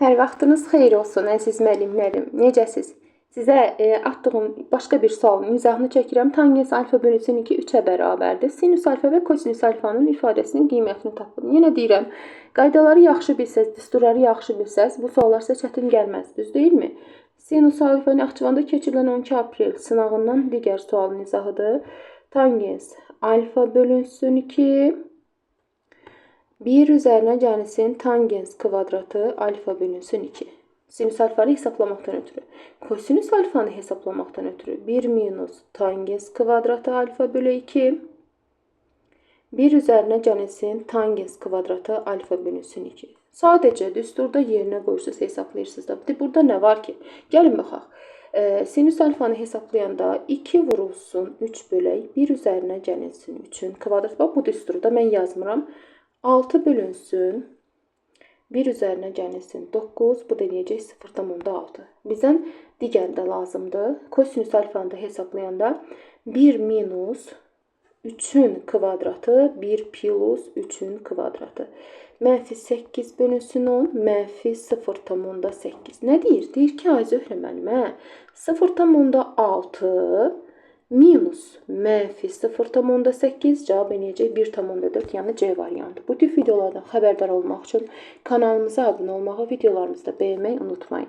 Hər vaxtınız xeyir olsun, əziz müəllimlərim. Necəsiz? Sizə atdığım başqa bir sualın izahını çəkirəm. Tangens alfa bölünsün 2 3-ə bərabərdir. Sinus alfa və kosinus alfanın ifadəsinin qiymətini tapın. Yenə deyirəm, qaydaları yaxşı bilsəz, düsturları yaxşı bilsəz, bu suallar sizə çətin gəlməz, düz deyilmi? Sinus alfa Naxçıvanda keçirilən 12 aprel sınağından digər sualın izahıdır. Tangens alfa bölünsün 2 1 üzərinə gəlsin tangens kvadratı alfa bölünsün 2. Sinüs alfanı hesablamaqdan ötürü. Kosinüs alfanı hesablamaqdan ötürü 1 minus tangens kvadratı alfa bölü 2. 1 üzərinə gəlsin tangens kvadratı alfa bölünsün 2. Sadəcə düsturda yerinə qoyursuz hesablayırsınız da. Burada nə var ki? Gəlin baxaq. Sinüs alfanı hesablayanda 2 vurulsun 3 bölək 1 üzərinə gəlsin 3-ün kvadratı. Bax, bu düsturda mən yazmıram. 6 bölünsün 1 üzərinə gəlsin 9, bu da eləyəcək 0,6. Bizdən digər də lazımdır. Kosinüs alfanı da hesablayanda 1 minus 3-ün kvadratı 1 plus 3-ün kvadratı. Mənfi 8 bölünsün 10, mənfi 0,8. Nə deyir? Deyir ki, ay Zöhrə müəllimə, 0,6 minus mənfi 0,8 cavab eləyəcək 1,4, yəni C variantı. Bu tip videolardan xəbərdar olmaq üçün kanalımıza abunə olmağı, videolarımızı da bəyənməyi unutmayın.